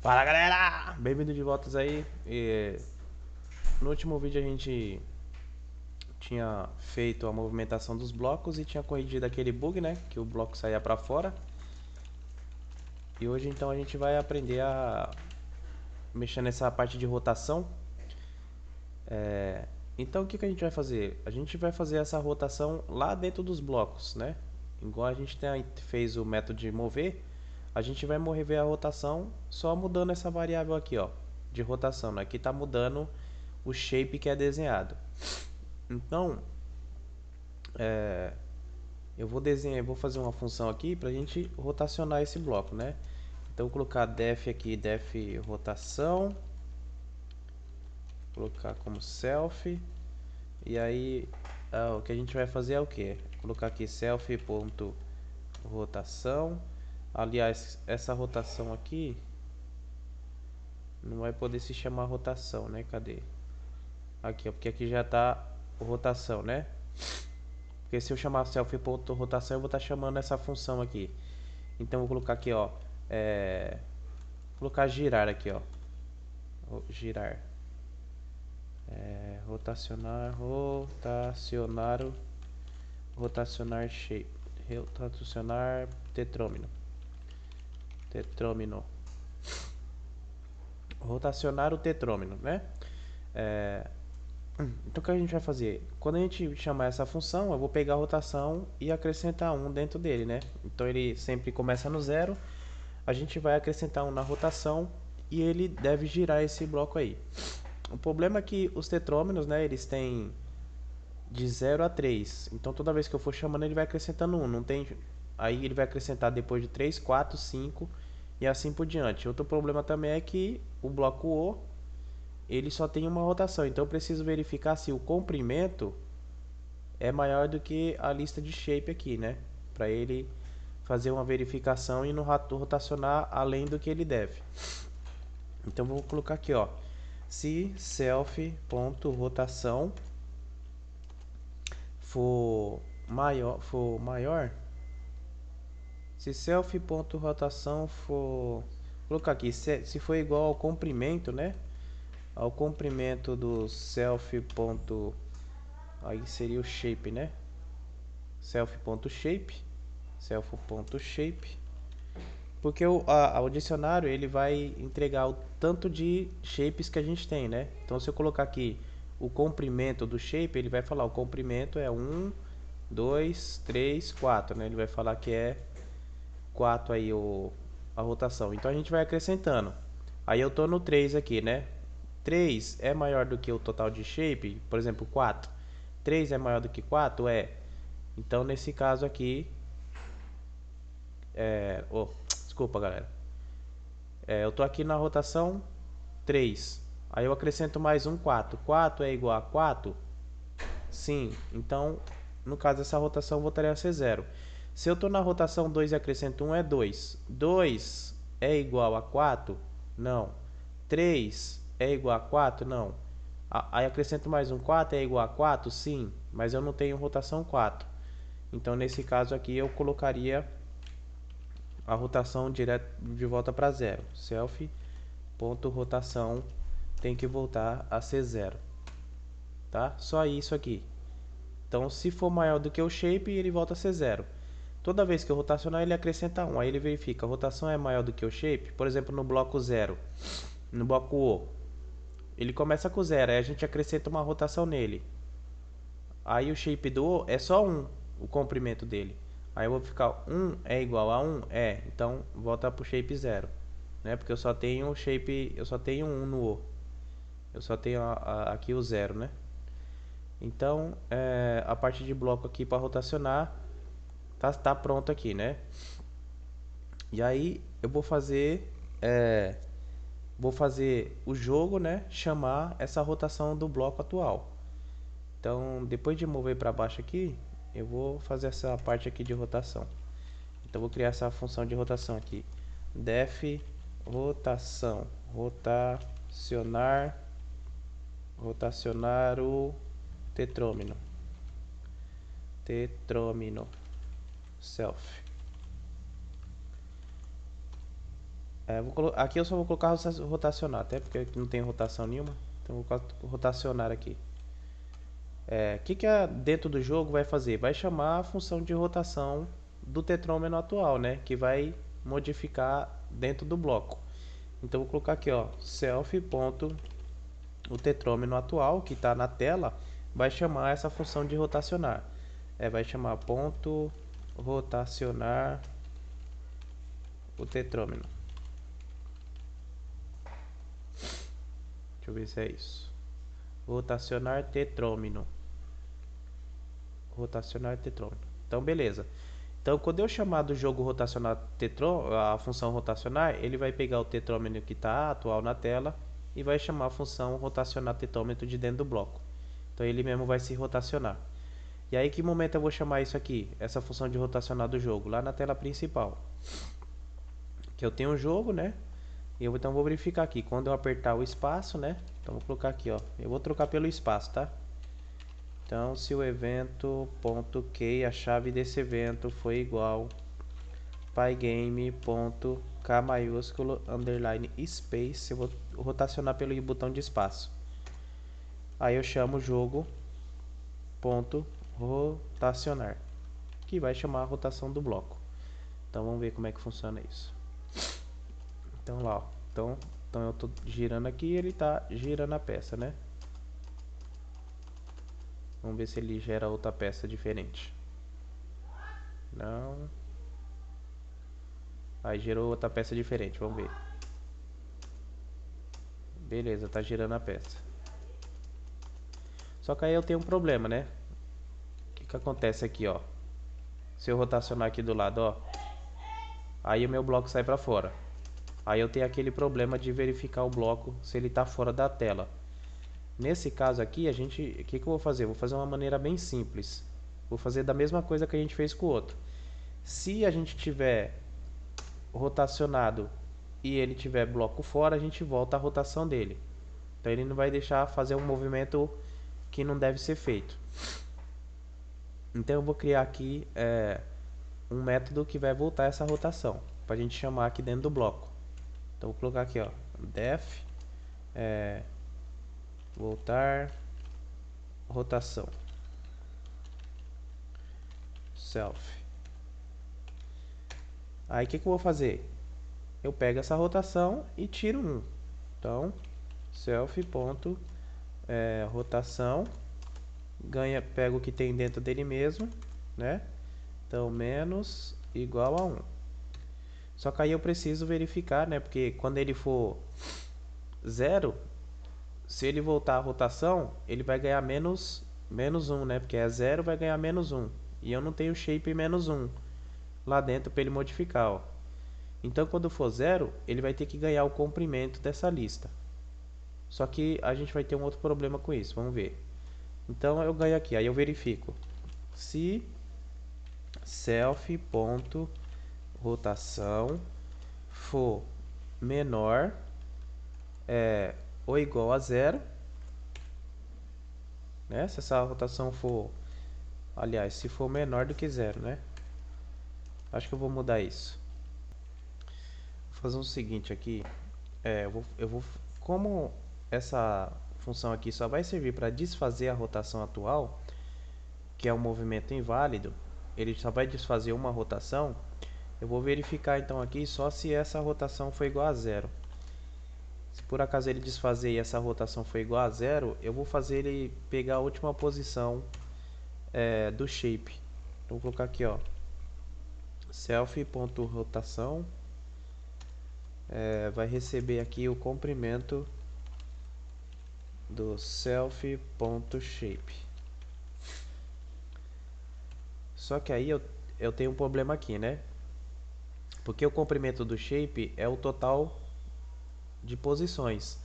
Fala galera, bem-vindo de voltas aí. No último vídeo a gente tinha feito a movimentação dos blocos e tinha corrigido aquele bug, né? Que o bloco saía pra fora. E hoje então a gente vai aprender a mexer nessa parte de rotação. Então o que a gente vai fazer? A gente vai fazer essa rotação lá dentro dos blocos, né? Igual a gente fez o método de mover, a gente vai mover a rotação só mudando essa variável aqui, ó, de rotação, né? Aqui está mudando o shape que é desenhado. Então, eu vou fazer uma função aqui para a gente rotacionar esse bloco, né? Então, vou colocar def aqui, def rotação, colocar como self, e aí o que a gente vai fazer é o que? Colocar aqui self.rotação. Aliás, essa rotação aqui não vai poder se chamar rotação, né? Cadê? Aqui, ó, porque aqui já está rotação, né? Porque se eu chamar self.rotação, eu vou estar chamando essa função aqui. Então eu vou colocar aqui, ó, colocar girar aqui, ó, girar, rotacionar shape, rotacionar tetrômino, rotacionar o tetrômino, né? Então o que a gente vai fazer? Quando a gente chamar essa função, eu vou pegar a rotação e acrescentar um dentro dele, né? Então ele sempre começa no zero, a gente vai acrescentar um na rotação e ele deve girar esse bloco aí. O problema é que os tetrômenos, né, eles têm de 0 a 3. Então toda vez que eu for chamando ele vai acrescentando um, não tem, aí ele vai acrescentar depois de 3, 4, 5 e assim por diante. Outro problema também é que o bloco O ele só tem uma rotação, então eu preciso verificar se o comprimento é maior do que a lista de shape aqui, né? Para ele fazer uma verificação e não rotacionar além do que ele deve. Então vou colocar aqui, ó, se self.rotação for maior, se self.rotação for, vou colocar aqui, se for igual ao comprimento, né? Ao comprimento do self. Aí seria o shape, né? self.shape, self.shape, porque o dicionário ele vai entregar o tanto de shapes que a gente tem, né? Então se eu colocar aqui o comprimento do shape, ele vai falar o comprimento é 1, 2, 3, 4, né? Ele vai falar que é 4 aí a rotação. Então a gente vai acrescentando. Aí eu tô no 3 aqui, né? 3 é maior do que o total de shape, por exemplo, 4. 3 é maior do que 4? É. Então nesse caso aqui, desculpa galera, eu tô aqui na rotação 3. Aí eu acrescento mais um 4. 4 é igual a 4? Sim. Então, no caso dessa rotação, voltaria a ser 0. Se eu estou na rotação 2 e acrescento 1, é 2. 2 é igual a 4? Não. 3 é igual a 4? Não. Aí acrescento mais um 4, é igual a 4? Sim. Mas eu não tenho rotação 4. Então, nesse caso aqui, eu colocaria a rotação direto de volta para 0. Self.rotação tem que voltar a ser 0. Tá? Só isso aqui. Então, se for maior do que o shape, ele volta a ser 0. Toda vez que eu rotacionar, ele acrescenta 1. Aí ele verifica, a rotação é maior do que o shape. Por exemplo, no bloco 0, no bloco O, ele começa com 0, aí a gente acrescenta uma rotação nele. Aí o shape do O é só 1, o comprimento dele. Aí eu vou ficar 1 é igual a 1? É, então volta para o shape 0. Né? Porque eu só tenho o shape, eu só tenho 1 no O. Eu só tenho aqui o 0, né? Então, a parte de bloco aqui para rotacionar tá pronto aqui, né? E aí eu vou fazer o jogo, né, chamar essa rotação do bloco atual. Então, depois de mover para baixo aqui, eu vou fazer essa parte aqui de rotação. Então, vou criar essa função de rotação aqui. Def rotação, rotacionar o tetrômino. Tetrômino self. Aqui eu só vou colocar rotacionar, até porque aqui não tem rotação nenhuma. Então eu vou colocar rotacionar aqui. O que que dentro do jogo vai fazer? Vai chamar a função de rotação do tetrômino atual, né? Que vai modificar dentro do bloco. Então eu vou colocar aqui, ó, self. O tetrômino atual que está na tela vai chamar essa função de rotacionar. Vai chamar ponto rotacionar o tetrômino. Deixa eu ver se é isso. Rotacionar tetrômino. Rotacionar tetrômino. Então, beleza. Então, quando eu chamar do jogo rotacionar a função rotacionar, ele vai pegar o tetrômino que está atual na tela e vai chamar a função rotacionar tetrômetro de dentro do bloco. Então, ele mesmo vai se rotacionar. E aí, que momento eu vou chamar isso aqui? Essa função de rotacionar do jogo? Lá na tela principal. Que eu tenho um jogo, né? E eu então vou verificar aqui. Quando eu apertar o espaço, né? Então, vou colocar aqui, ó. Eu vou trocar pelo espaço, tá? Então, se o evento.key, a chave desse evento foi igual pygame.k maiúsculo underline space, eu vou rotacionar pelo botão de espaço. Aí eu chamo o jogo ponto rotacionar, que vai chamar a rotação do bloco. Então vamos ver como é que funciona isso. Então lá, ó. Então eu tô girando aqui e ele tá girando a peça, né? Vamos ver se ele gera outra peça diferente. Não. Aí gerou outra peça diferente, vamos ver. Beleza, tá girando a peça. Só que aí eu tenho um problema, né? O que que acontece aqui, ó? Se eu rotacionar aqui do lado, ó, aí o meu bloco sai pra fora. Aí eu tenho aquele problema de verificar o bloco se ele tá fora da tela. Nesse caso aqui, o que que eu vou fazer? Vou fazer uma maneira bem simples. Vou fazer da mesma coisa que a gente fez com o outro. Se a gente tiver rotacionado e ele tiver bloco fora, a gente volta a rotação dele. Então ele não vai deixar fazer um movimento que não deve ser feito. Então eu vou criar aqui um método que vai voltar essa rotação, para a gente chamar aqui dentro do bloco. Então vou colocar aqui, ó, def voltar rotação self. Aí o que que eu vou fazer? Eu pego essa rotação e tiro 1. Então self ponto rotação, pego o que tem dentro dele mesmo, né? Então menos igual a 1. Só que aí eu preciso verificar, né? Porque quando ele for 0, se ele voltar a rotação, ele vai ganhar menos 1, né? Porque é 0, vai ganhar menos 1. E eu não tenho shape menos 1 lá dentro para ele modificar, ó. Então quando for 0, ele vai ter que ganhar o comprimento dessa lista. Só que a gente vai ter um outro problema com isso, vamos ver. Então eu ganho aqui, aí eu verifico. Se self.rotação for menor ou igual a 0, né? Se essa rotação for, aliás, se for menor do que 0, né? Acho que eu vou mudar isso. Vou fazer o seguinte aqui, como essa função aqui só vai servir para desfazer a rotação atual, que é um movimento inválido, ele só vai desfazer uma rotação. Eu vou verificar então aqui só se essa rotação for igual a 0. Se por acaso ele desfazer e essa rotação for igual a 0, eu vou fazer ele pegar a última posição do shape. Então vou colocar aqui, ó, self.rotação vai receber aqui o comprimento do self.shape. Só que aí eu tenho um problema aqui, né? Porque o comprimento do shape é o total de posições.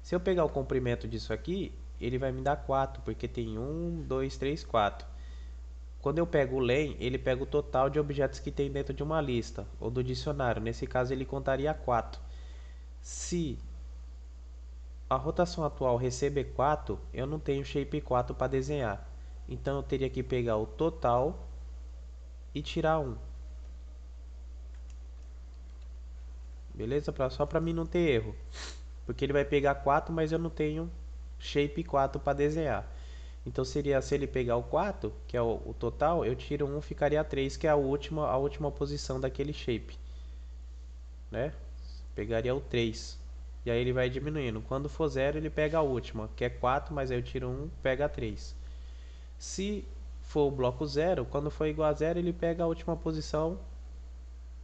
Se eu pegar o comprimento disso aqui, ele vai me dar 4, porque tem 1, 2, 3, 4. Quando eu pego o len, ele pega o total de objetos que tem dentro de uma lista, ou do dicionário. Nesse caso, ele contaria 4. Se a rotação atual receber 4, eu não tenho shape 4 para desenhar. Então, eu teria que pegar o total e tirar 1. beleza? Só para mim não ter erro, porque ele vai pegar 4, mas eu não tenho shape 4 para desenhar. Então seria, se ele pegar o 4, que é o total, eu tiro 1, ficaria 3, que é a última posição daquele shape, né? Pegaria o 3. E aí ele vai diminuindo. Quando for 0, ele pega a última, que é 4, mas aí eu tiro 1, pega 3. Se for o bloco 0, quando for igual a 0, ele pega a última posição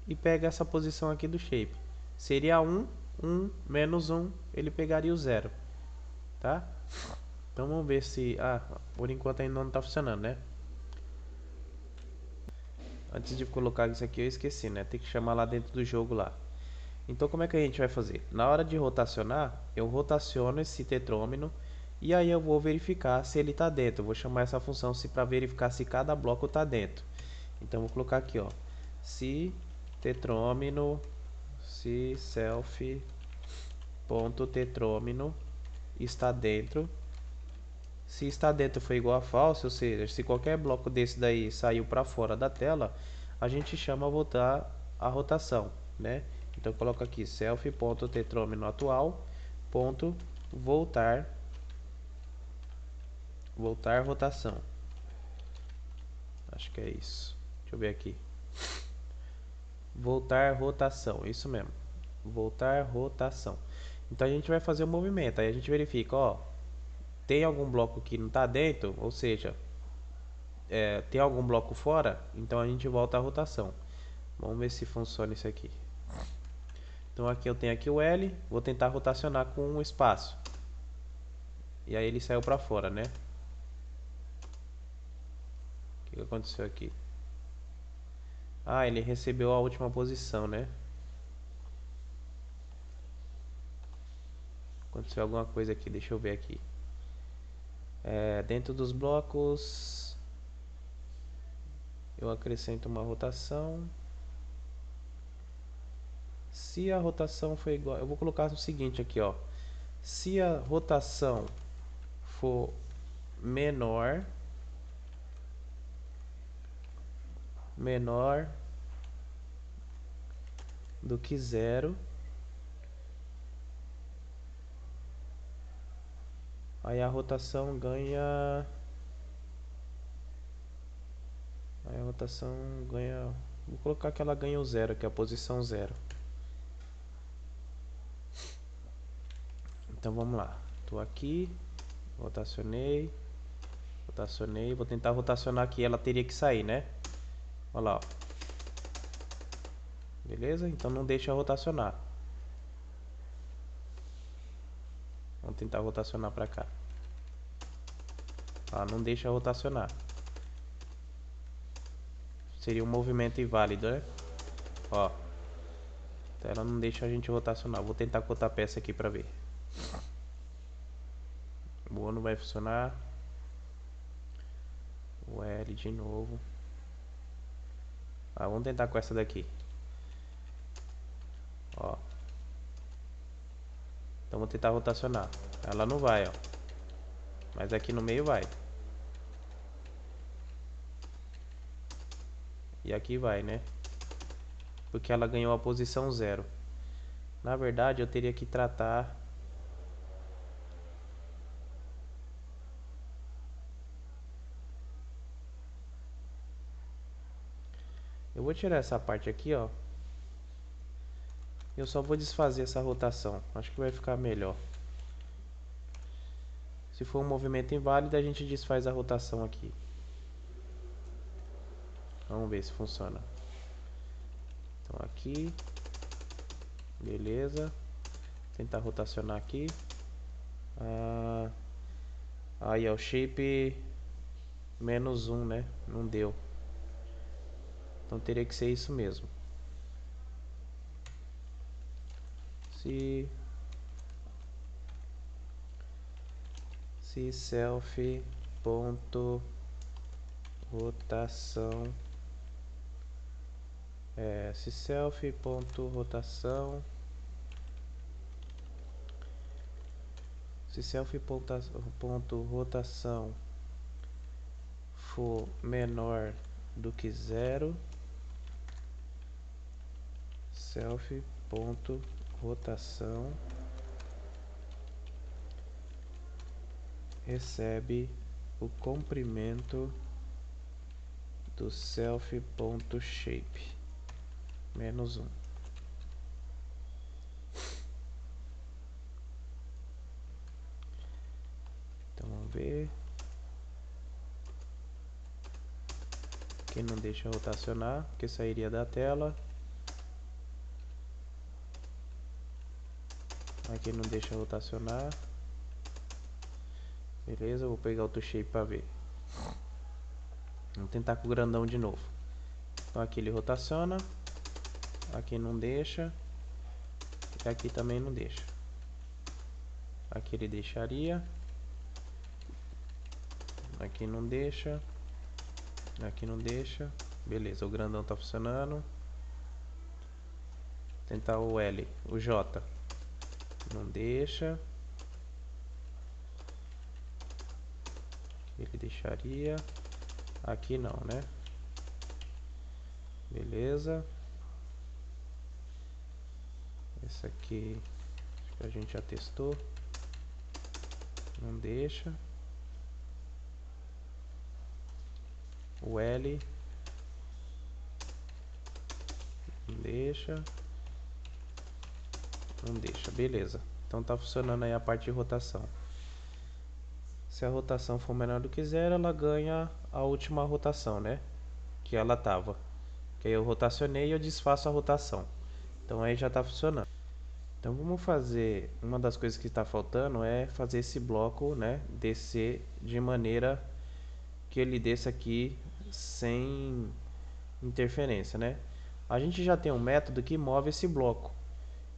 e pega essa posição aqui do shape. Seria 1, 1, menos 1, ele pegaria o 0, tá? Então vamos ver se... por enquanto ainda não está funcionando, né? Antes de colocar isso aqui eu esqueci, né? Tem que chamar lá dentro do jogo lá. Então como é que a gente vai fazer? Na hora de rotacionar, eu rotaciono esse tetrômino e aí eu vou verificar se ele está dentro. Eu vou chamar essa função para verificar se cada bloco está dentro. Então vou colocar aqui, ó, se tetrômino, se self ponto tetrômino está dentro. Se está dentro for igual a false, ou seja, se qualquer bloco desse daí saiu para fora da tela, a gente chama a voltar a rotação, né? Então coloca aqui self.tetrômino atual ponto voltar rotação. Acho que é isso. Deixa eu ver aqui. Voltar rotação, isso mesmo. Voltar rotação. Então a gente vai fazer o movimento, aí a gente verifica, ó, tem algum bloco que não está dentro, ou seja, tem algum bloco fora, então a gente volta a rotação. Vamos ver se funciona isso aqui. Então aqui eu tenho aqui o L, vou tentar rotacionar com um espaço. E aí ele saiu para fora, né? O que aconteceu aqui? Ele recebeu a última posição, né? Aconteceu alguma coisa aqui, deixa eu ver aqui. Dentro dos blocos, eu acrescento uma rotação. Se a rotação for igual, eu vou colocar o seguinte aqui, ó. Se a rotação for menor do que 0, aí a rotação ganha... Vou colocar que ela ganha o 0, que é a posição 0. Então vamos lá. Tô aqui, rotacionei, vou tentar rotacionar aqui, ela teria que sair, né? Olha lá, ó. Beleza? Então não deixa rotacionar. Vamos tentar rotacionar pra cá. Não deixa rotacionar. Seria um movimento inválido, né? Ó. Então ela não deixa a gente rotacionar. Vou tentar cortar a peça aqui pra ver. Boa, não vai funcionar. O L de novo. Vamos tentar com essa daqui. Ó. Então vou tentar rotacionar. Ela não vai, ó. Mas aqui no meio vai. E aqui vai, né? Porque ela ganhou a posição 0. Na verdade, eu teria que tratar... Eu vou tirar essa parte aqui, ó. Eu só vou desfazer essa rotação. Acho que vai ficar melhor. Se for um movimento inválido, a gente desfaz a rotação aqui. Vamos ver se funciona. Então aqui. Beleza. Tentar rotacionar aqui. Aí é o shape -1, né? Não deu. Então teria que ser isso mesmo. Se self ponto rotação se self ponto rotação for menor do que 0, self ponto rotação recebe o comprimento do self.shape menos 1. Então vamos ver. Aqui não deixa rotacionar, porque sairia da tela. Aqui não deixa rotacionar. Beleza, vou pegar outro shape para ver. Vamos tentar com o grandão de novo. Então aqui ele rotaciona. Aqui não deixa. E aqui também não deixa. Aqui ele deixaria. Aqui não deixa. Aqui não deixa. Beleza, o grandão tá funcionando. Tentar o L, o J. Não deixa. Ele deixaria. Aqui não, né? Beleza. Esse aqui a gente já testou. Não deixa. O L. Não deixa. Não deixa. Beleza. Então tá funcionando aí a parte de rotação. Se a rotação for menor do que 0, ela ganha a última rotação, né? Que ela tava. Que aí eu rotacionei e eu desfaço a rotação. Então aí já tá funcionando. Então vamos fazer, uma das coisas que está faltando é fazer esse bloco, né, descer de maneira que ele desça aqui sem interferência, né? A gente já tem um método que move esse bloco.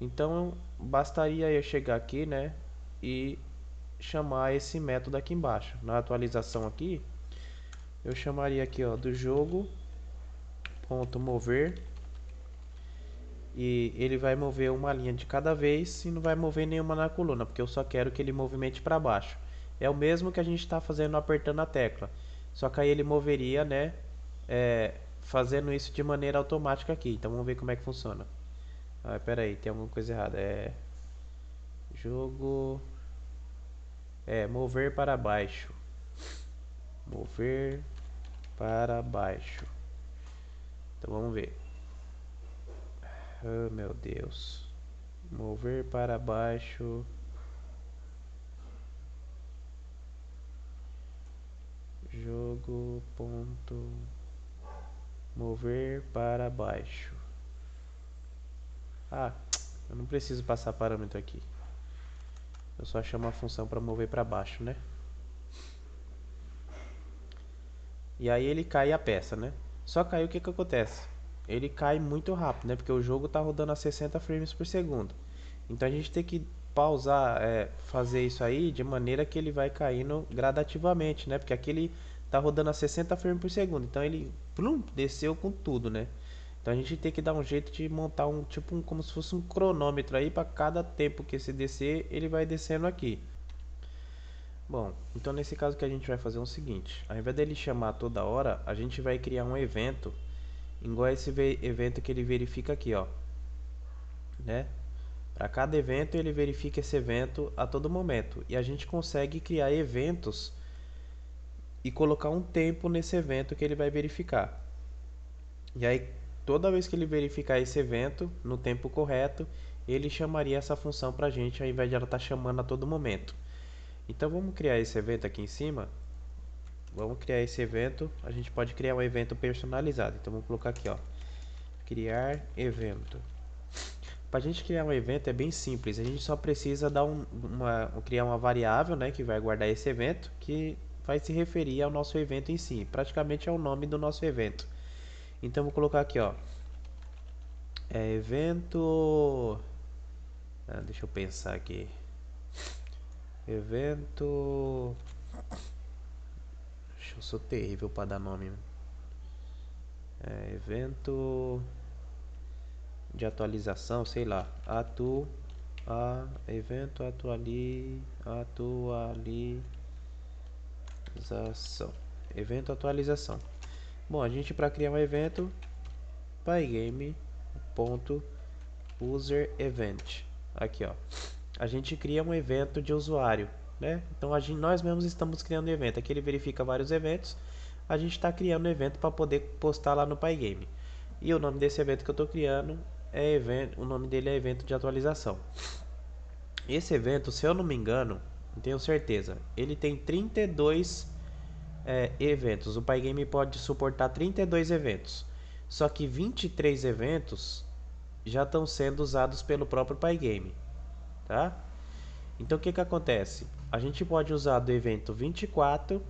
Então bastaria eu chegar aqui, né, e chamar esse método aqui embaixo. Na atualização aqui, eu chamaria aqui, ó, do jogo ponto mover. E ele vai mover uma linha de cada vez e não vai mover nenhuma na coluna, porque eu só quero que ele movimente para baixo. É o mesmo que a gente está fazendo apertando a tecla, só que aí ele moveria, né, fazendo isso de maneira automática aqui. Então vamos ver como é que funciona. Pera aí, tem alguma coisa errada. Jogo mover para baixo. Mover para baixo. Então vamos ver. Oh meu Deus. Mover para baixo. Jogo ponto mover para baixo. Eu não preciso passar parâmetro aqui. Eu só chamo a função para mover para baixo, né? E aí ele cai a peça, né? Só que aí o que acontece? Ele cai muito rápido, né? Porque o jogo está rodando a 60 frames por segundo. Então a gente tem que pausar, fazer isso aí de maneira que ele vai caindo gradativamente, né? Porque aqui ele tá rodando a 60 frames por segundo. Então ele desceu com tudo, né? Então a gente tem que dar um jeito de montar como se fosse um cronômetro aí para cada tempo que se descer, ele vai descendo aqui. Bom, então nesse caso que a gente vai fazer é o seguinte, ao invés dele chamar toda hora, a gente vai criar um evento igual esse evento que ele verifica aqui, ó, né? Para cada evento ele verifica esse evento a todo momento e a gente consegue criar eventos e colocar um tempo nesse evento que ele vai verificar. E aí toda vez que ele verificar esse evento no tempo correto, ele chamaria essa função para a gente ao invés de ela estar chamando a todo momento. Então vamos criar esse evento aqui em cima. Vamos criar esse evento. A gente pode criar um evento personalizado. Então vamos colocar aqui, ó, criar evento. Para a gente criar um evento é bem simples. A gente só precisa dar criar uma variável, né, que vai guardar esse evento, que vai se referir ao nosso evento em si. Praticamente é o nome do nosso evento. Então vou colocar aqui, ó, evento. Deixa eu pensar aqui. Evento. Eu sou terrível para dar nome. Evento de atualização, sei lá. Evento atualização. Evento atualização. Bom, a gente para criar um evento, pygame ponto user event. Aqui, ó. A gente cria um evento de usuário, né? Então nós mesmos estamos criando um evento. Aqui ele verifica vários eventos. A gente está criando um evento para poder postar lá no Pygame. E o nome desse evento que eu estou criando é evento, o nome dele é evento de atualização. Esse evento, se eu não me engano, não tenho certeza, ele tem 32 eventos. O Pygame pode suportar 32 eventos. Só que 23 eventos já estão sendo usados pelo próprio Pygame, tá? Então o que acontece? A gente pode usar do evento 24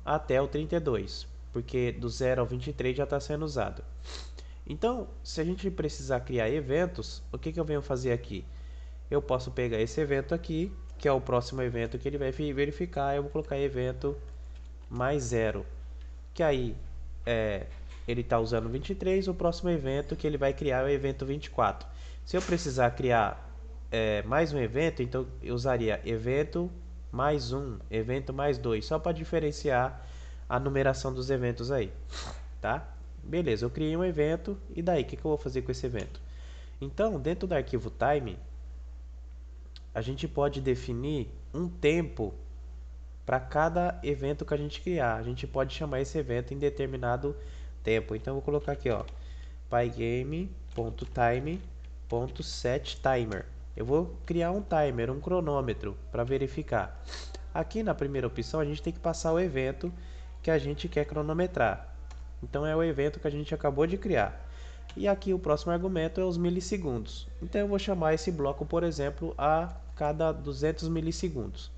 até o 32, porque do 0 ao 23 já está sendo usado. Então, se a gente precisar criar eventos, o que eu venho fazer aqui? Eu posso pegar esse evento aqui, que é o próximo evento que ele vai verificar, eu vou colocar evento mais 0, que aí ele está usando 23, o próximo evento que ele vai criar é o evento 24. Se eu precisar criar mais um evento, então eu usaria evento mais 1, evento mais 2, só para diferenciar a numeração dos eventos aí, tá? Beleza, eu criei um evento, e daí, o que eu vou fazer com esse evento? Então, dentro do arquivo time, a gente pode definir um tempo para cada evento que a gente criar. A gente pode chamar esse evento em determinado tempo. Então, eu vou colocar aqui, ó, pygame.time.setTimer. Eu vou criar um timer, um cronômetro, para verificar. Aqui na primeira opção, a gente tem que passar o evento que a gente quer cronometrar. Então, é o evento que a gente acabou de criar. E aqui o próximo argumento é os milissegundos. Então, eu vou chamar esse bloco, por exemplo, a cada 200 milissegundos.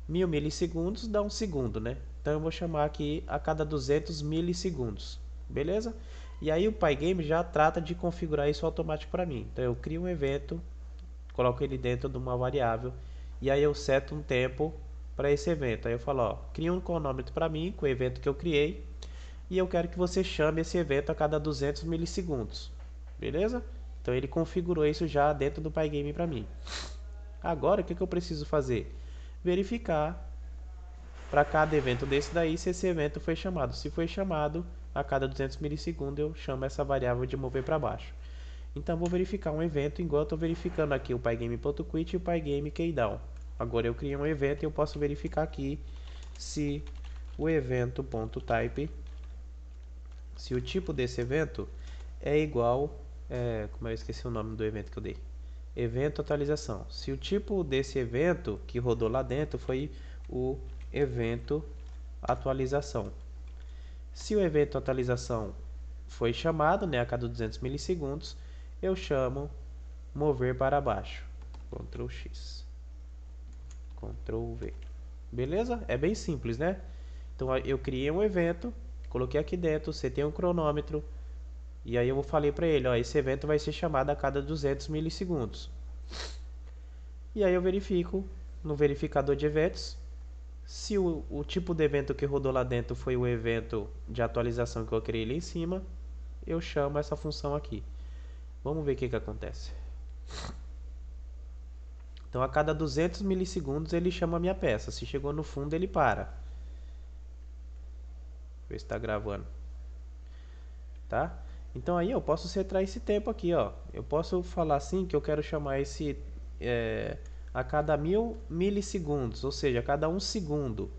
1000 milissegundos dá um segundo, né? Então, eu vou chamar aqui a cada 200 milissegundos. Beleza? E aí o Pygame já trata de configurar isso automático para mim. Então, eu crio um evento, coloco ele dentro de uma variável, e aí eu seto um tempo para esse evento. Aí eu falo, ó, cria um cronômetro para mim, com o evento que eu criei, e eu quero que você chame esse evento a cada 200 milissegundos. Beleza? Então ele configurou isso já dentro do Pygame para mim. Agora, o que eu preciso fazer? Verificar para cada evento desse daí se esse evento foi chamado. Se foi chamado, a cada 200 milissegundos eu chamo essa variável de mover para baixo. Então vou verificar um evento igual eu estou verificando aqui o Pygame.quit e o Pygame keydown. Agora eu criei um evento e eu posso verificar aqui se o evento.type, se o tipo desse evento é igual, como eu esqueci o nome do evento que eu dei, evento atualização. Se o tipo desse evento que rodou lá dentro foi o evento atualização. Se o evento atualização foi chamado, né, a cada 200 milissegundos, eu chamo mover para baixo. Ctrl X, Ctrl V. Beleza? É bem simples, né? Então eu criei um evento, coloquei aqui dentro, você tem um cronômetro, e aí eu falei para ele, ó, esse evento vai ser chamado a cada 200 milissegundos. E aí eu verifico no verificador de eventos, se o tipo de evento que rodou lá dentro foi o evento de atualização que eu criei ali em cima, eu chamo essa função aqui. Vamos ver o que acontece. Então a cada 200 milissegundos ele chama a minha peça. Se chegou no fundo ele para. Ver se está gravando. Tá? Então aí eu posso setar esse tempo aqui, ó. Eu posso falar assim que eu quero chamar esse a cada 1000 milissegundos, ou seja, a cada 1 segundo.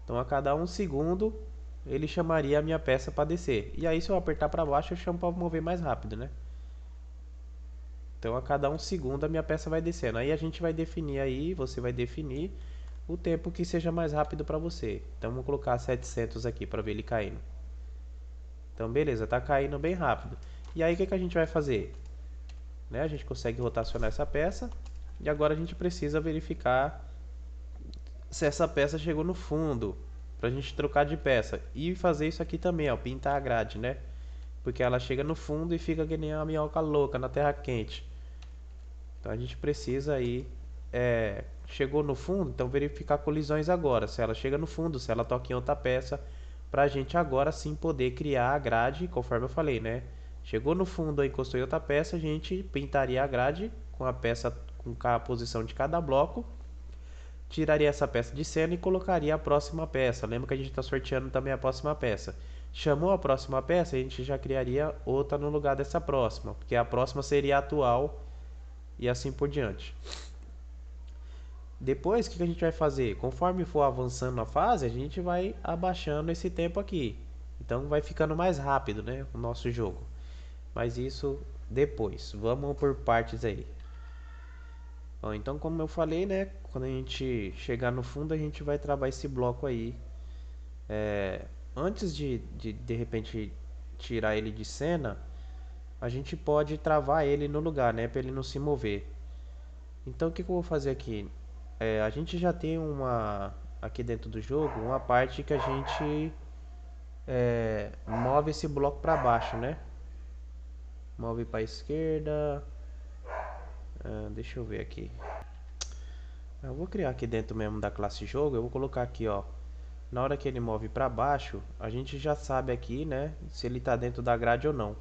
Então a cada 1 segundo ele chamaria a minha peça para descer. E aí se eu apertar para baixo eu chamo para mover mais rápido, né? Então a cada 1 segundo a minha peça vai descendo. Aí a gente vai definir aí, você vai definir o tempo que seja mais rápido para você. Então vamos colocar 700 aqui para ver ele caindo. Então beleza, tá caindo bem rápido. E aí o que a gente vai fazer? Né? A gente consegue rotacionar essa peça. E agora a gente precisa verificar se essa peça chegou no fundo, pra gente trocar de peça. E fazer isso aqui também, ó, pintar a grade, né? Porque ela chega no fundo e fica que nem uma minhoca louca na terra quente. Então a gente precisa aí, chegou no fundo, então verificar colisões agora. Se ela chega no fundo, se ela toca em outra peça, pra gente agora sim poder criar a grade, conforme eu falei, né? Chegou no fundo ou encostou em outra peça, a gente pintaria a grade com a peça, com a posição de cada bloco. Tiraria essa peça de cena e colocaria a próxima peça. Lembra que a gente está sorteando também a próxima peça. Chamou a próxima peça, a gente já criaria outra no lugar dessa próxima, porque a próxima seria a atual e assim por diante. Depois, o que a gente vai fazer? Conforme for avançando a fase, a gente vai abaixando esse tempo aqui. Então vai ficando mais rápido, né, o nosso jogo. Mas isso depois. Vamos por partes aí. Bom, então como eu falei, né, quando a gente chegar no fundo, a gente vai travar esse bloco aí. Antes de repente tirar ele de cena, a gente pode travar ele no lugar, né, para ele não se mover. Então o que eu vou fazer aqui? A gente já tem aqui dentro do jogo uma parte que a gente move esse bloco para baixo, né? Move para a esquerda. Deixa eu ver aqui. Eu vou criar aqui dentro mesmo da classe jogo. Eu vou colocar aqui, ó. Na hora que ele move para baixo, a gente já sabe aqui, né? Se ele está dentro da grade ou não.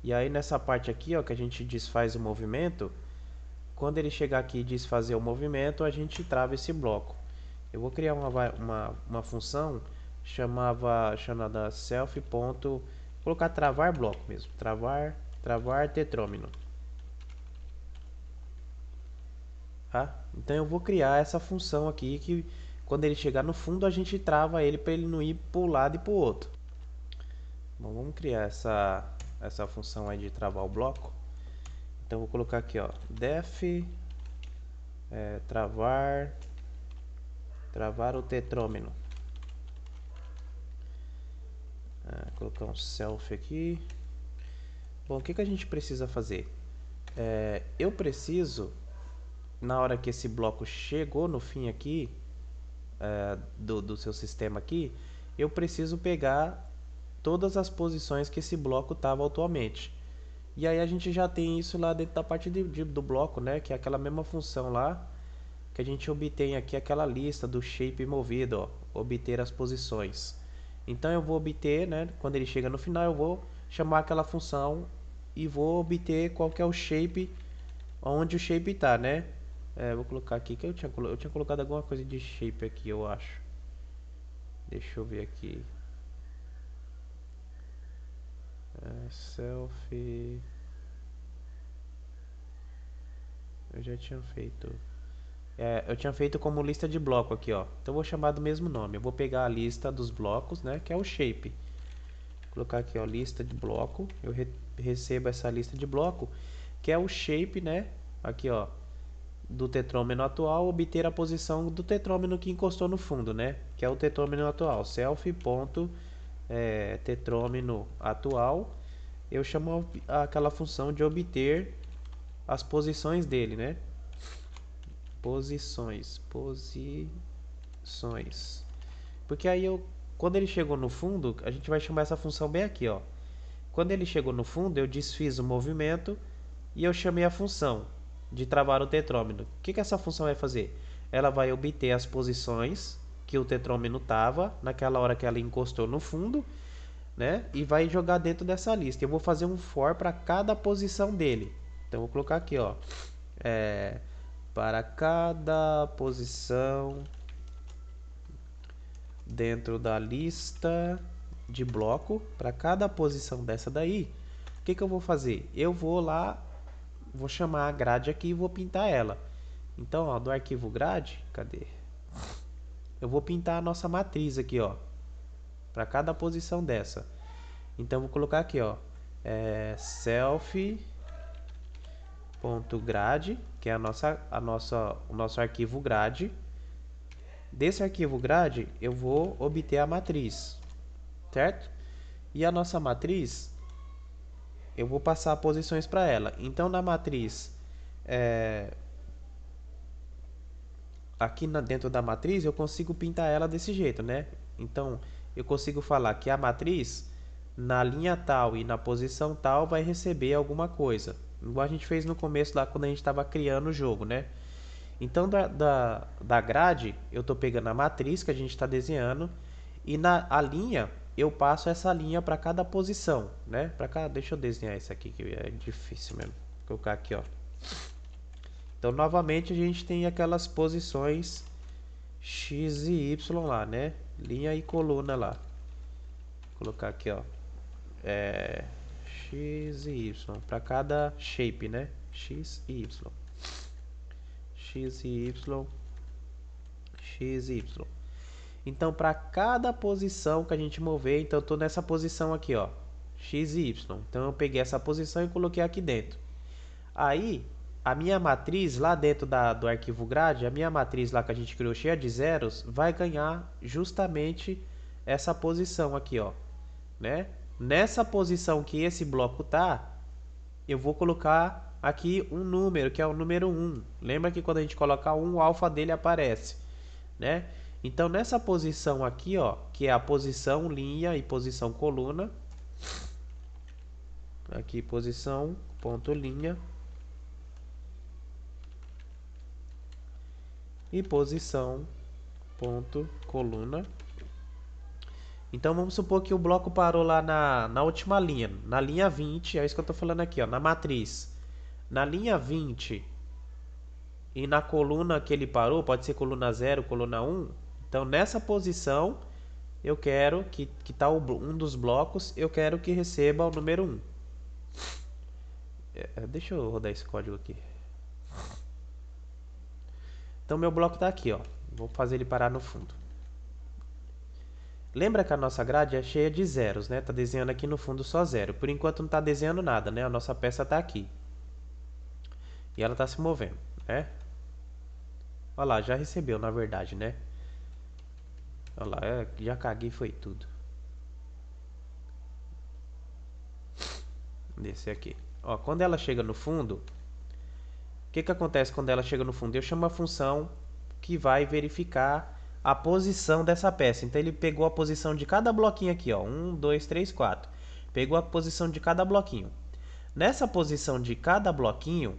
E aí nessa parte aqui, ó, que a gente desfaz o movimento. Quando ele chegar aqui e desfazer o movimento, a gente trava esse bloco. Eu vou criar uma função chamada self. Vou colocar travar bloco mesmo. Travar tetrômino. Tá? Então eu vou criar essa função aqui que quando ele chegar no fundo a gente trava ele para ele não ir para o lado e para o outro. Bom, vamos criar essa função aí de travar o bloco. Então vou colocar aqui, ó, def travar o tetrômino. Colocar um self aqui. Bom, o que a gente precisa fazer? Eu preciso, na hora que esse bloco chegou no fim aqui do seu sistema aqui, eu preciso pegar todas as posições que esse bloco estava atualmente. E aí a gente já tem isso lá dentro da parte do bloco, né? Que é aquela mesma função lá que a gente obtém aqui, aquela lista do shape movido, ó, obter as posições. Então eu vou obter, né? Quando ele chega no final, eu vou chamar aquela função e vou obter qual que é o shape, onde o shape está, né? Vou colocar aqui que eu tinha colocado alguma coisa de shape aqui, eu acho. Deixa eu ver aqui. Self. Eu já tinha feito. Eu tinha feito como lista de bloco aqui, ó. Então eu vou chamar do mesmo nome. Eu vou pegar a lista dos blocos, né? Que é o shape. Vou colocar aqui, ó, lista de bloco. Eu recebo essa lista de bloco, que é o shape, né? Aqui, ó, do tetrômino atual, obter a posição do tetrômino que encostou no fundo, né? Que é o tetrômino atual. Self. Tetrômino atual. Eu chamo aquela função de obter as posições dele, né? Posições. Porque aí quando ele chegou no fundo, a gente vai chamar essa função bem aqui, ó. Quando ele chegou no fundo, eu desfiz o movimento e eu chamei a função de travar o tetrômino. O que essa função vai fazer? Ela vai obter as posições que o tetrômino estava naquela hora que ela encostou no fundo, né? E vai jogar dentro dessa lista. Eu vou fazer um for para cada posição dele. Então, eu vou colocar aqui, ó. Para cada posição dentro da lista de bloco, para cada posição dessa daí, o que eu vou fazer? Eu vou lá, vou chamar a grade aqui e vou pintar ela. Então, ó, do arquivo grade, cadê? Eu vou pintar a nossa matriz aqui, ó, para cada posição dessa. Então, vou colocar aqui, ó, self.grade, que é o nosso arquivo grade. Desse arquivo grade, eu vou obter a matriz, certo? E a nossa matriz, eu vou passar posições para ela. Então, na matriz, aqui dentro da matriz, eu consigo pintar ela desse jeito, né? Então, eu consigo falar que a matriz, na linha tal e na posição tal, vai receber alguma coisa. Igual a gente fez no começo lá, quando a gente estava criando o jogo, né? Então, da grade, eu estou pegando a matriz que a gente está desenhando e a linha, eu passo essa linha para cada posição, né? Deixa eu desenhar isso aqui, que é difícil mesmo. Vou colocar aqui, ó. Então, novamente, a gente tem aquelas posições X e Y lá, né? Linha e coluna lá. colocar aqui, ó, x e y, para cada shape, né? X e y. X e y. X e y. Então, para cada posição que a gente mover, então eu estou nessa posição aqui, ó, x e y. Então, eu peguei essa posição e coloquei aqui dentro. Aí, a minha matriz lá dentro do arquivo grade, a minha matriz lá que a gente criou cheia de zeros, vai ganhar justamente essa posição aqui, ó, né? Nessa posição que esse bloco tá, eu vou colocar aqui um número, que é o número 1. Lembra que quando a gente coloca 1, o alfa dele aparece, né? Então, nessa posição aqui, ó, que é a posição linha e posição coluna, aqui posição, ponto linha, e posição, ponto coluna. Então, vamos supor que o bloco parou lá na última linha, na linha 20, é isso que eu estou falando aqui, ó, na matriz. Na linha 20 e na coluna que ele parou, pode ser coluna 0, coluna 1. Então, nessa posição, eu quero que está um dos blocos, eu quero que receba o número 1. Deixa eu rodar esse código aqui. Então, meu bloco está aqui, ó. Vou fazer ele parar no fundo. Lembra que a nossa grade é cheia de zeros, né? Tá desenhando aqui no fundo só zero. Por enquanto não está desenhando nada, né? A nossa peça está aqui. E ela está se movendo, né? Olha lá, já recebeu, na verdade, né? Olha lá, já caguei, foi tudo. Descer aqui. Ó, quando ela chega no fundo, o que acontece quando ela chega no fundo? Eu chamo a função que vai verificar a posição dessa peça. Então, ele pegou a posição de cada bloquinho aqui, ó. 1, 2, 3, 4. Pegou a posição de cada bloquinho. Nessa posição de cada bloquinho,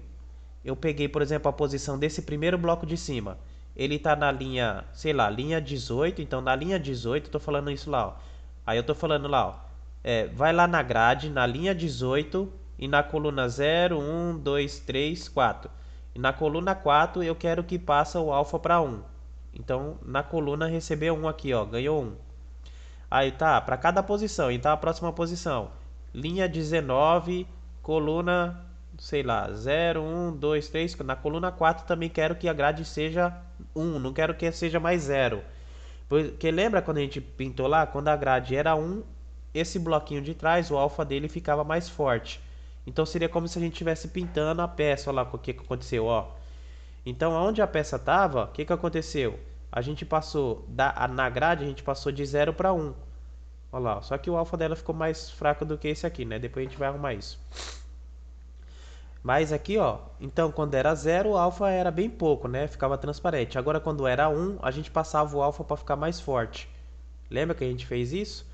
eu peguei, por exemplo, a posição desse primeiro bloco de cima. Ele está na linha, sei lá, linha 18. Então, na linha 18, eu tô falando isso lá, ó. Aí eu tô falando lá, ó. Vai lá na grade, na linha 18 e na coluna 0, 1, 2, 3, 4. E na coluna 4 eu quero que passa o alfa para 1. Então, na coluna recebeu 1 aqui, ó, ganhou 1. Aí tá, para cada posição, então a próxima posição. Linha 19, coluna, sei lá, 0, 1, 2, 3. Na coluna 4 também quero que a grade seja 1, não quero que seja mais 0. Porque lembra quando a gente pintou lá? Quando a grade era 1, esse bloquinho de trás, o alfa dele ficava mais forte. Então seria como se a gente estivesse pintando a peça. Olha lá o que aconteceu, ó. Então, onde a peça estava, o que aconteceu? A gente passou, na grade, a gente passou de 0 para 1. Olha lá, só que o alfa dela ficou mais fraco do que esse aqui, né? Depois a gente vai arrumar isso. Mas aqui, ó, então quando era 0, o alfa era bem pouco, né? Ficava transparente. Agora, quando era 1, a gente passava o alfa para ficar mais forte. Lembra que a gente fez isso?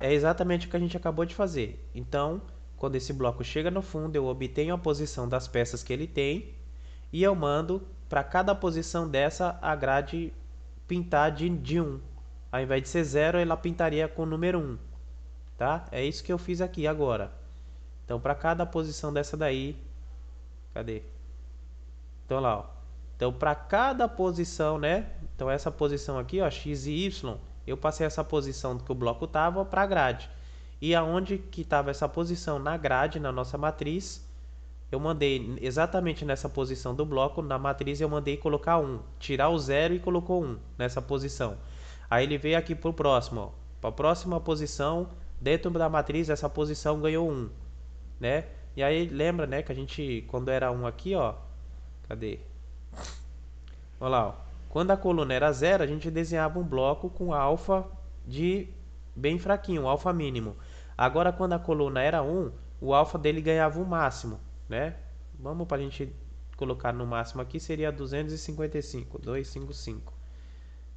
É exatamente o que a gente acabou de fazer. Então, quando esse bloco chega no fundo, eu obtenho a posição das peças que ele tem e eu mando para cada posição dessa a grade pintar de 1. Ao invés de ser 0, ela pintaria com o número 1. Tá? É isso que eu fiz aqui agora. Então, para cada posição dessa daí... Cadê? Então, lá, ó. Então, para cada posição, né? Então, essa posição aqui, ó, x e y, eu passei essa posição que o bloco estava para a grade. E aonde que estava essa posição na grade, na nossa matriz, eu mandei exatamente nessa posição do bloco, na matriz eu mandei colocar 1. Tirar o 0 e colocou 1 nessa posição. Aí ele veio aqui para o próximo, para a próxima posição, dentro da matriz, essa posição ganhou 1, né? E aí lembra, né, que a gente, quando era 1 aqui, ó, cadê? Olha lá, ó. Quando a coluna era 0, a gente desenhava um bloco com alfa de bem fraquinho, um alfa mínimo. Agora, quando a coluna era 1, o alfa dele ganhava um máximo, né? Vamos para a gente colocar no máximo aqui, seria 255, 255.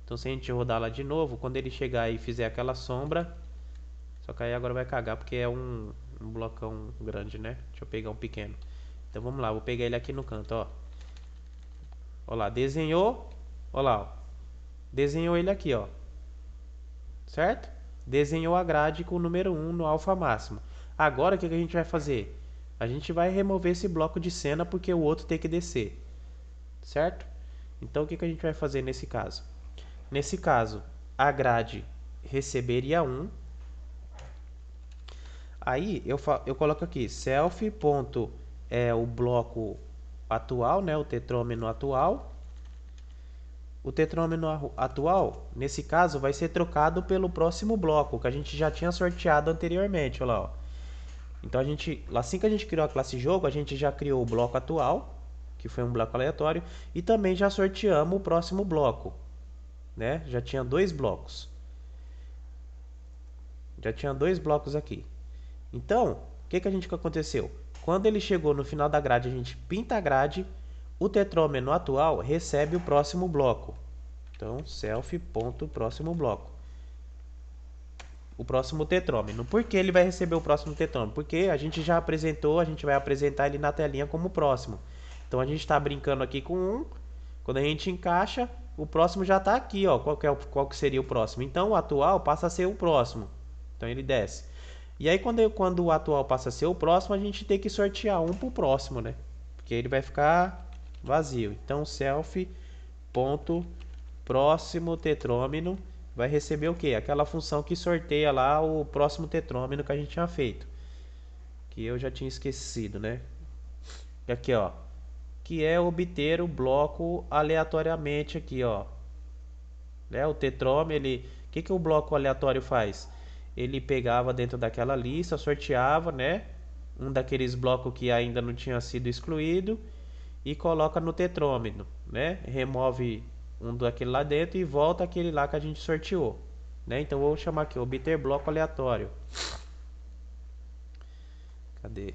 Então, se a gente rodar lá de novo, quando ele chegar e fizer aquela sombra, só que aí agora vai cagar, porque é um blocão grande, né? Deixa eu pegar um pequeno. Então, vamos lá, vou pegar ele aqui no canto, ó. Olha lá, desenhou, olha lá, ó. Desenhou ele aqui, ó. Certo? Desenhou a grade com o número 1 no alfa máximo. Agora, o que a gente vai fazer? A gente vai remover esse bloco de cena porque o outro tem que descer. Certo? Então, o que a gente vai fazer nesse caso? Nesse caso, a grade receberia 1. Aí eu coloco aqui self ponto é o bloco atual, né, o tetrômino atual. O tetrômino atual, nesse caso, vai ser trocado pelo próximo bloco que a gente já tinha sorteado anteriormente, olha lá, ó. Então assim que a gente criou a classe jogo, a gente já criou o bloco atual, que foi um bloco aleatório, e também já sorteamos o próximo bloco, né? Já tinha dois blocos. Já tinha dois blocos aqui. Então, o que a gente aconteceu? Quando ele chegou no final da grade, a gente pinta a grade, o tetrômino atual recebe o próximo bloco. Então, self.próximo bloco. O próximo tetrômino. Por que ele vai receber o próximo tetrômino? Porque a gente já apresentou, a gente vai apresentar ele na telinha como próximo. Então a gente está brincando aqui com um. Quando a gente encaixa, o próximo já está aqui, ó. Qual que seria o próximo? Então o atual passa a ser o próximo. Então ele desce. E aí quando o atual passa a ser o próximo, a gente tem que sortear um para o próximo, né? Porque ele vai ficar vazio. Então self.próximo tetrômino vai receber o quê? Aquela função que sorteia lá o próximo tetrômino que a gente tinha feito. Que eu já tinha esquecido, né? E aqui, ó. Que é obter o bloco aleatoriamente aqui, ó. Né? O tetrômino, ele... O que o bloco aleatório faz? Ele pegava dentro daquela lista, sorteava, né? Um daqueles blocos que ainda não tinha sido excluído e coloca no tetrômino, né? Remove um daquele lá dentro e volta aquele lá que a gente sorteou, né? Então vou chamar aqui obter bloco aleatório. Cadê?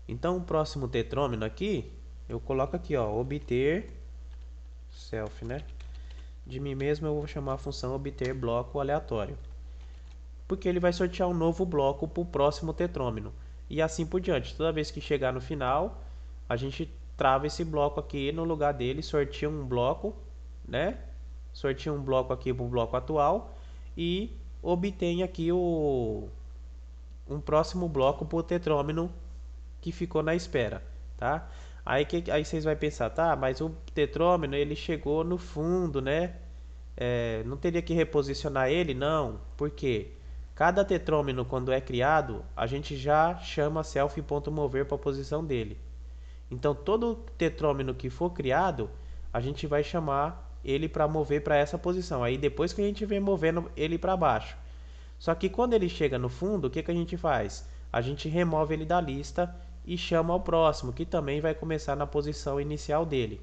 Então o próximo tetrômino aqui eu coloco aqui, ó, obter self, né? De mim mesmo eu vou chamar a função obter bloco aleatório, porque ele vai sortear um novo bloco para o próximo tetrômino e assim por diante. Toda vez que chegar no final, a gente trava esse bloco aqui no lugar dele, sorteia um bloco, né? Sorteia um bloco aqui para o bloco atual e obtém aqui um próximo bloco para o tetrômino que ficou na espera, tá? Aí vocês vão pensar, tá? Mas o tetrômino ele chegou no fundo, né? Não teria que reposicionar ele? Não, porque cada tetrômino quando é criado, a gente já chama self.mover para a posição dele. Então todo tetrômino que for criado, a gente vai chamar ele para mover para essa posição. Aí depois que a gente vem movendo ele para baixo. Só que quando ele chega no fundo, o que a gente faz? A gente remove ele da lista e chama o próximo, que também vai começar na posição inicial dele.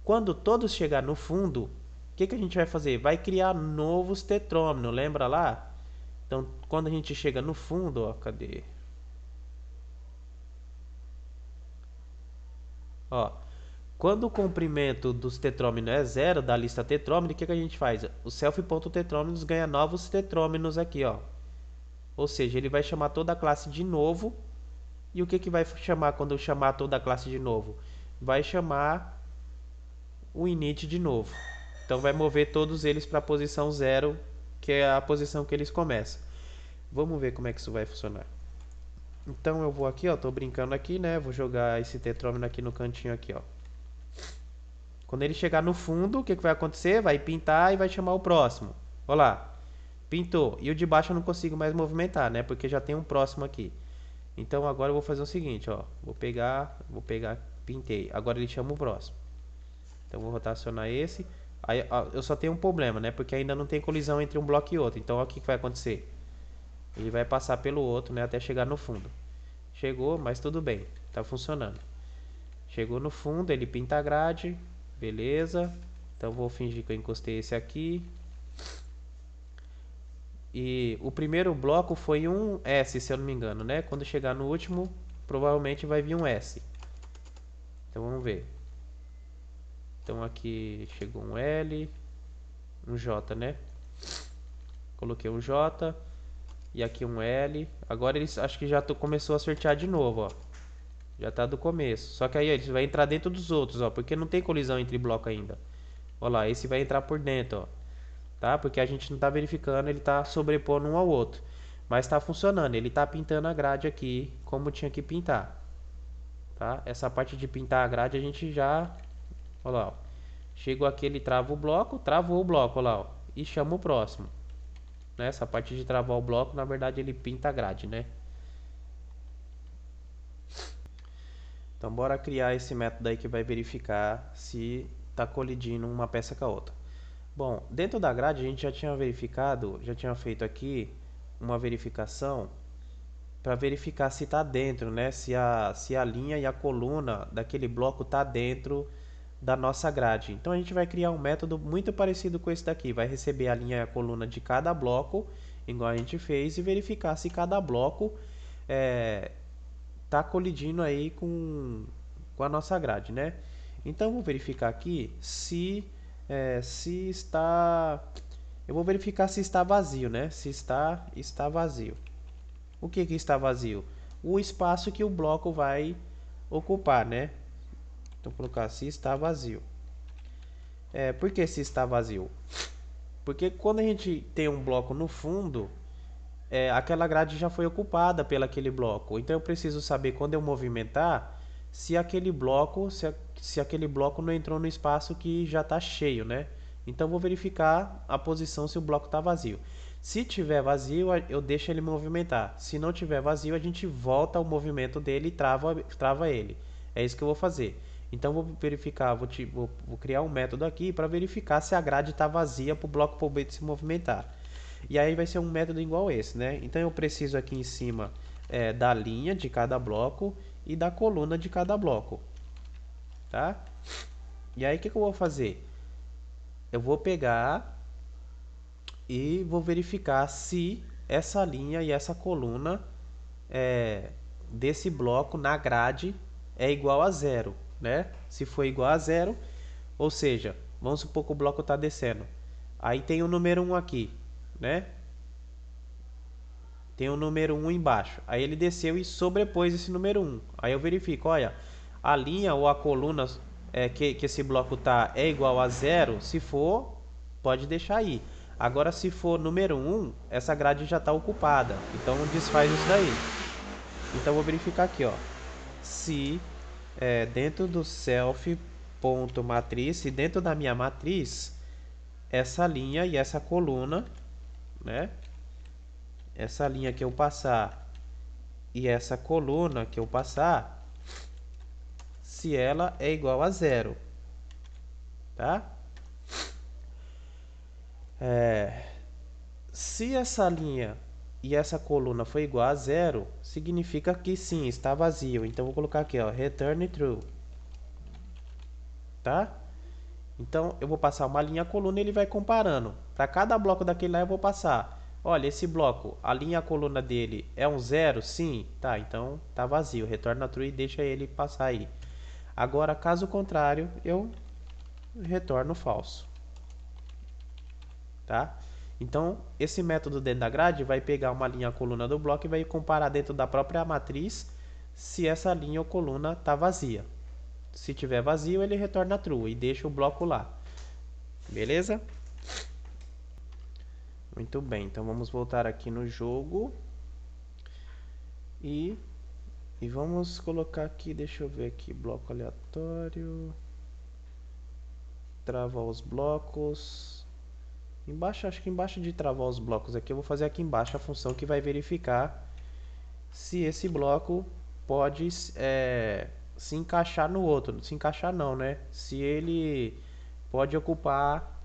Quando todos chegar no fundo, o que a gente vai fazer? Vai criar novos tetrôminos, lembra lá? Então, quando a gente chega no fundo, ó, cadê? Ó, quando o comprimento dos tetrôminos é zero da lista tetrômino, o que a gente faz? O self.tetrôminos ganha novos tetrôminos aqui, ó. Ou seja, ele vai chamar toda a classe de novo. E o que vai chamar quando eu chamar toda a classe de novo? Vai chamar o init de novo. Então vai mover todos eles para a posição 0, que é a posição que eles começam. Vamos ver como é que isso vai funcionar. Então eu vou aqui, ó, tô brincando aqui, né? Vou jogar esse tetrômino aqui no cantinho aqui, ó. Quando ele chegar no fundo, o que vai acontecer? Vai pintar e vai chamar o próximo. Olha lá, pintou. E o de baixo eu não consigo mais movimentar, né? Porque já tem um próximo aqui. Então agora eu vou fazer o seguinte, ó. Vou pegar, pintei. Agora ele chama o próximo. Então vou rotacionar esse. Aí ó, eu só tenho um problema, né? Porque ainda não tem colisão entre um bloco e outro. Então ó, o que vai acontecer? Ele vai passar pelo outro, né? Até chegar no fundo. Chegou, mas tudo bem. Tá funcionando. Chegou no fundo, ele pinta a grade. Beleza. Então vou fingir que eu encostei esse aqui. E o primeiro bloco foi um S, se eu não me engano, né? Quando chegar no último, provavelmente vai vir um S. Então vamos ver. Então aqui chegou um L, um J, né? Coloquei um J e aqui um L. Agora eles acho que já começou a sortear de novo, ó. Já tá do começo. Só que aí eles vai entrar dentro dos outros, ó, porque não tem colisão entre bloco ainda. Olha lá, esse vai entrar por dentro, ó. Tá? Porque a gente não tá verificando, ele tá sobrepondo um ao outro. Mas tá funcionando, ele tá pintando a grade aqui como tinha que pintar. Tá? Essa parte de pintar a grade a gente já... Olha lá, ó. Chegou aqui, ele trava o bloco, travou o bloco, olha lá, ó. E chama o próximo. Né? Essa parte de travar o bloco, na verdade ele pinta a grade, né? Então bora criar esse método aí que vai verificar se está colidindo uma peça com a outra. Bom, dentro da grade a gente já tinha verificado, já tinha feito aqui uma verificação para verificar se está dentro, né? Se a linha e a coluna daquele bloco está dentro da nossa grade. Então a gente vai criar um método muito parecido com esse daqui. Vai receber a linha e a coluna de cada bloco, igual a gente fez, e verificar se cada bloco está colidindo aí com a nossa grade, né? Então eu vou verificar aqui se está. Eu vou verificar se está vazio, né? Se está vazio. O que está vazio? O espaço que o bloco vai ocupar, né? Então vou colocar se está vazio. Por que se está vazio? Porque quando a gente tem um bloco no fundo, aquela grade já foi ocupada pelo aquele bloco. Então eu preciso saber quando eu movimentar se aquele bloco, se aquele bloco não entrou no espaço que já está cheio, né? Então eu vou verificar a posição se o bloco está vazio. Se tiver vazio, eu deixo ele movimentar. Se não tiver vazio, a gente volta ao movimento dele e trava ele. É isso que eu vou fazer. Então eu vou verificar, vou criar um método aqui para verificar se a grade está vazia para o bloco poder se movimentar. E aí vai ser um método igual esse, né? Então eu preciso aqui em cima da linha de cada bloco e da coluna de cada bloco, tá? E aí o que eu vou fazer? Eu vou pegar e vou verificar se essa linha e essa coluna desse bloco na grade é igual a zero, né? Se for igual a zero, ou seja, vamos supor que o bloco está descendo. Aí tem o número 1 aqui, né? Tem o número 1 embaixo. Aí ele desceu e sobrepôs esse número 1. Aí eu verifico, olha, a linha ou a coluna que esse bloco tá é igual a zero. Se for, pode deixar aí. Agora, se for número 1, essa grade já está ocupada. Então desfaz isso daí. Então eu vou verificar aqui, ó. Se dentro do self.matriz, se dentro da minha matriz, essa linha e essa coluna, né? Essa linha que eu passar e essa coluna que eu passar, se ela é igual a zero, tá? Se essa linha e essa coluna for igual a zero, significa que sim, está vazio. Então vou colocar aqui, ó, return true, tá? Então eu vou passar uma linha, a coluna, e ele vai comparando. Para cada bloco daquele lá eu vou passar. Olha, esse bloco, a linha e a coluna dele é um zero? Sim. Tá, então tá vazio. Retorna true e deixa ele passar aí. Agora, caso contrário, eu retorno falso. Tá? Então, esse método dentro da grade vai pegar uma linha e a coluna do bloco e vai comparar dentro da própria matriz se essa linha ou coluna tá vazia. Se tiver vazio, ele retorna true e deixa o bloco lá. Beleza? Muito bem, então vamos voltar aqui no jogo e vamos colocar aqui, deixa eu ver aqui, bloco aleatório, travar os blocos. Embaixo, acho que embaixo de travar os blocos aqui, eu vou fazer aqui embaixo a função que vai verificar se esse bloco pode se encaixar no outro. Se encaixar não, né? Se ele pode ocupar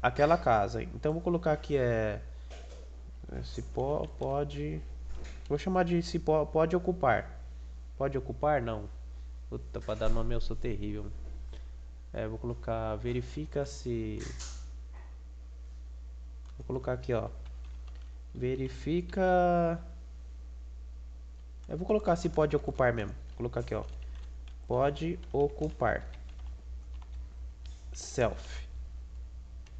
aquela casa. Então vou colocar aqui se pode, vou chamar de se pode ocupar. Pode ocupar? Não. Puta, para dar nome eu sou terrível. Vou colocar verifica se. Vou colocar aqui, ó. Verifica. Eu vou colocar se pode ocupar mesmo. Vou colocar aqui, ó. Pode ocupar. Self.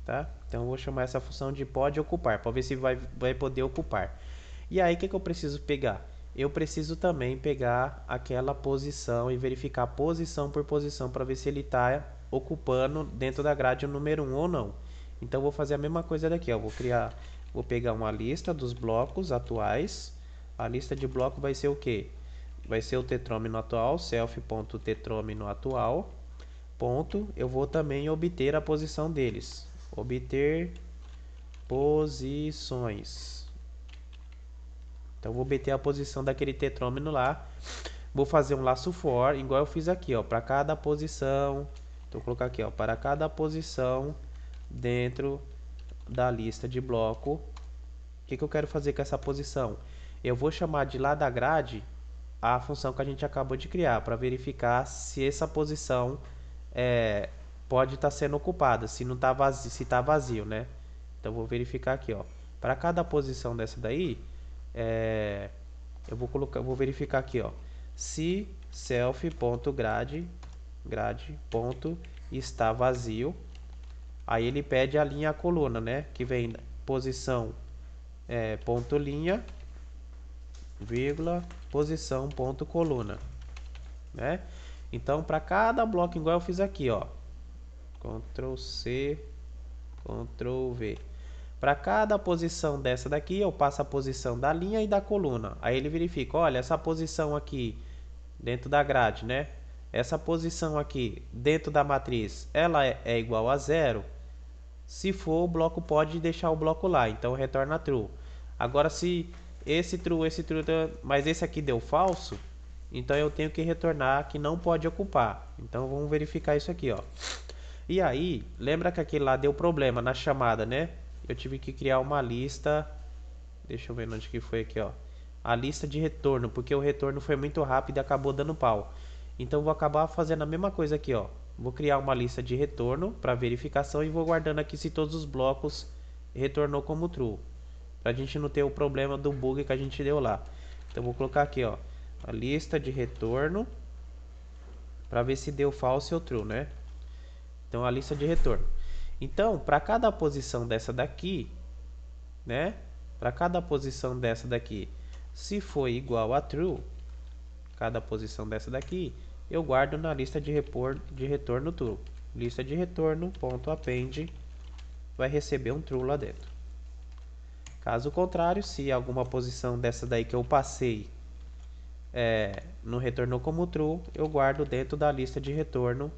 Tá? Então eu vou chamar essa função de pode ocupar, para ver se vai poder ocupar. E aí o que eu preciso pegar? Eu preciso também pegar aquela posição e verificar posição por posição para ver se ele está ocupando dentro da grade o número 1 ou não. Então eu vou fazer a mesma coisa daqui, ó. Vou pegar uma lista dos blocos atuais. A lista de bloco vai ser o quê? Vai ser o tetrômino atual, self.tetrômino atual. Ponto, eu vou também obter a posição deles. Obter posições. Então vou obter a posição daquele tetrômino lá. vou fazer um laço for, igual eu fiz aqui, ó, para cada posição. Então, vou colocar aqui, ó, para cada posição dentro da lista de bloco. O que eu quero fazer com essa posição? Eu vou chamar de lá da grade a função que a gente acabou de criar, para verificar se essa posição pode estar sendo ocupada, se não tá vazio, se está vazio, né? Então, vou verificar aqui, ó, para cada posição dessa daí, vou verificar aqui, ó, se self.grade está vazio. Aí ele pede a linha e a coluna, né? Que vem posição ponto linha, vírgula, posição ponto coluna, né? Então, para cada bloco igual eu fiz aqui, ó, Ctrl C, Ctrl V. Para cada posição dessa daqui, eu passo a posição da linha e da coluna. Aí ele verifica, olha, essa posição aqui dentro da grade, né? Essa posição aqui dentro da matriz, ela é igual a 0. Se for, o bloco pode deixar o bloco lá, então retorna true. Agora, se esse true, mas esse aqui deu falso, então eu tenho que retornar que não pode ocupar. Então vamos verificar isso aqui, ó. E aí, lembra que aquele lá deu problema na chamada, né? Eu tive que criar uma lista. Deixa eu ver onde que foi aqui, ó. A lista de retorno, porque o retorno foi muito rápido e acabou dando pau. Então vou acabar fazendo a mesma coisa aqui, ó. Vou criar uma lista de retorno para verificação e vou guardando aqui se todos os blocos retornou como true, para a gente não ter o problema do bug que a gente deu lá. Então vou colocar aqui, ó, a lista de retorno para ver se deu false ou true, né? Então a lista de retorno. Então, para cada posição dessa daqui, né? Para cada posição dessa daqui, se for igual a true, cada posição dessa daqui, eu guardo na lista de retorno true. Lista de retorno, ponto append, vai receber um true lá dentro. Caso contrário, se alguma posição dessa daí que eu passei não retornou como true, eu guardo dentro da lista de retorno,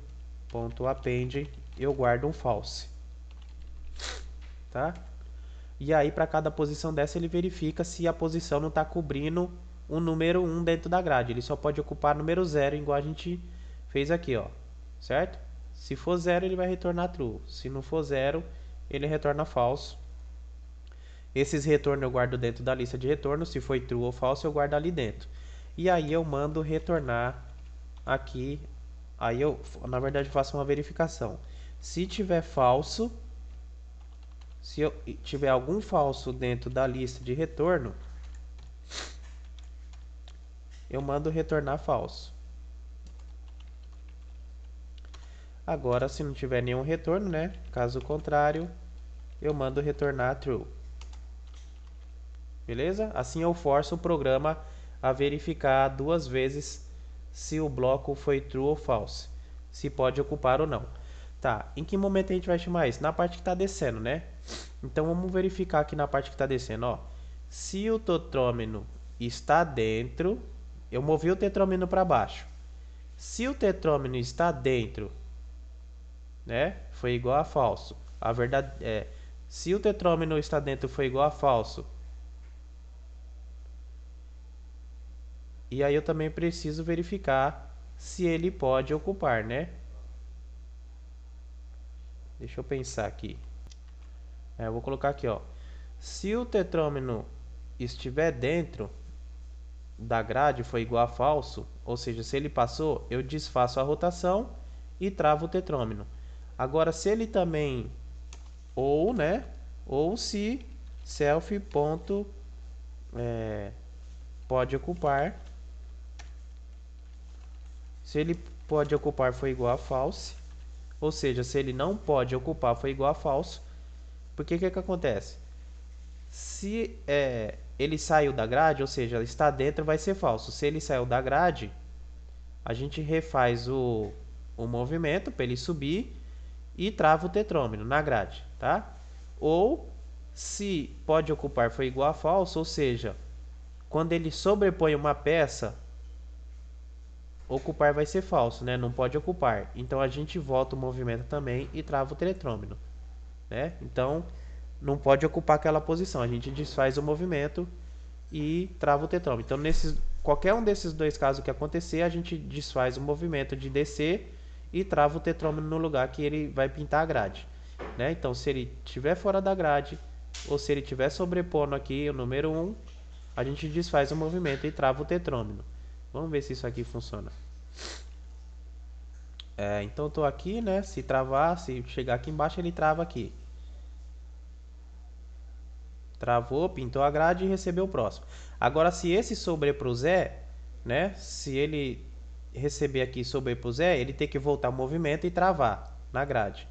ponto append, eu guardo um false. Tá? E aí, para cada posição dessa, ele verifica se a posição não está cobrindo o número 1 dentro da grade. Ele só pode ocupar número 0, igual a gente fez aqui, ó. Certo? Se for 0, ele vai retornar true. Se não for 0, ele retorna false. Esses retornos eu guardo dentro da lista de retorno. Se foi true ou false, eu guardo ali dentro. E aí eu mando retornar aqui. Aí eu, na verdade, faço uma verificação. Se tiver falso, se eu tiver algum falso dentro da lista de retorno, eu mando retornar falso. Agora, se não tiver nenhum retorno, né? Caso contrário, eu mando retornar true. Beleza? Assim eu forço o programa a verificar 2 vezes se o bloco foi true ou false, se pode ocupar ou não. Tá, em que momento a gente vai chamar isso? Na parte que está descendo, né? Então vamos verificar aqui na parte que está descendo, ó. Se o tetrômino está dentro, eu movi o tetrômino para baixo. Se o tetrômino está dentro, né, foi igual a falso. A verdade se o tetrômino está dentro foi igual a falso. E aí eu também preciso verificar se ele pode ocupar, né? Deixa eu pensar aqui. Eu vou colocar aqui, ó. Se o tetrômino estiver dentro da grade foi igual a falso, ou seja, se ele passou, eu desfaço a rotação e travo o tetrômino. Agora, se ele também né? Ou se self ponto pode ocupar. Se ele pode ocupar foi igual a false, ou seja, se ele não pode ocupar foi igual a falso. Porque o que acontece? Se ele saiu da grade, ou seja, está dentro, vai ser falso. Se ele saiu da grade, a gente refaz o movimento para ele subir e trava o tetrômino na grade, tá? Ou se pode ocupar foi igual a falso, ou seja, quando ele sobrepõe uma peça, ocupar vai ser falso, né? Não pode ocupar. Então a gente volta o movimento também e trava o tetrômino, né? Então não pode ocupar aquela posição. A gente desfaz o movimento e trava o tetrômino. Então qualquer um desses dois casos que acontecer, a gente desfaz o movimento de descer e trava o tetrônomo no lugar que ele vai pintar a grade, né? Então, se ele estiver fora da grade ou se ele estiver sobrepondo aqui o número 1, a gente desfaz o movimento e trava o tetrônomo. Vamos ver se isso aqui funciona. Então eu estou aqui, né? Se travar, se chegar aqui embaixo, ele trava aqui. Travou, pintou a grade e recebeu o próximo. Agora, se esse sobrepuser, né? Se ele receber aqui e sobrepuser, ele tem que voltar o movimento e travar na grade.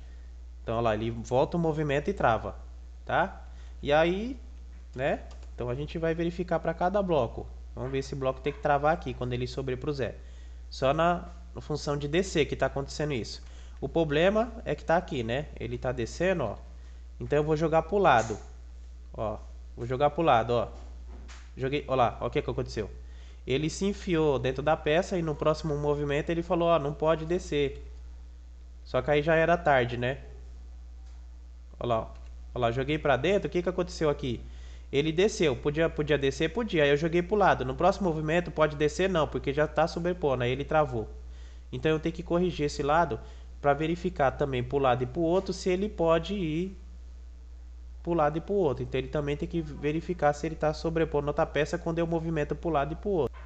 Então, olha lá, ele volta o movimento e trava, tá? E aí, né? Então, a gente vai verificar para cada bloco. Vamos ver se o bloco tem que travar aqui quando ele sobrepuser. Só na função de descer que está acontecendo isso. O problema é que está aqui, né? Ele está descendo, ó. Então, eu vou jogar para o lado. Ó, vou jogar pro lado, ó. Joguei, ó lá, ó o que que aconteceu. Ele se enfiou dentro da peça e no próximo movimento ele falou, ó, não pode descer. Só que aí já era tarde, né? Ó lá, joguei pra dentro, o que que aconteceu aqui? Ele desceu, podia descer? Podia, aí eu joguei pro lado. No próximo movimento pode descer? Não, porque já tá sobrepondo, aí ele travou. Então eu tenho que corrigir esse lado para verificar também pro lado e pro outro se ele pode ir para um lado e para o outro. Então ele também tem que verificar se ele está sobrepondo outra peça quando eu movimento para um lado e para o outro.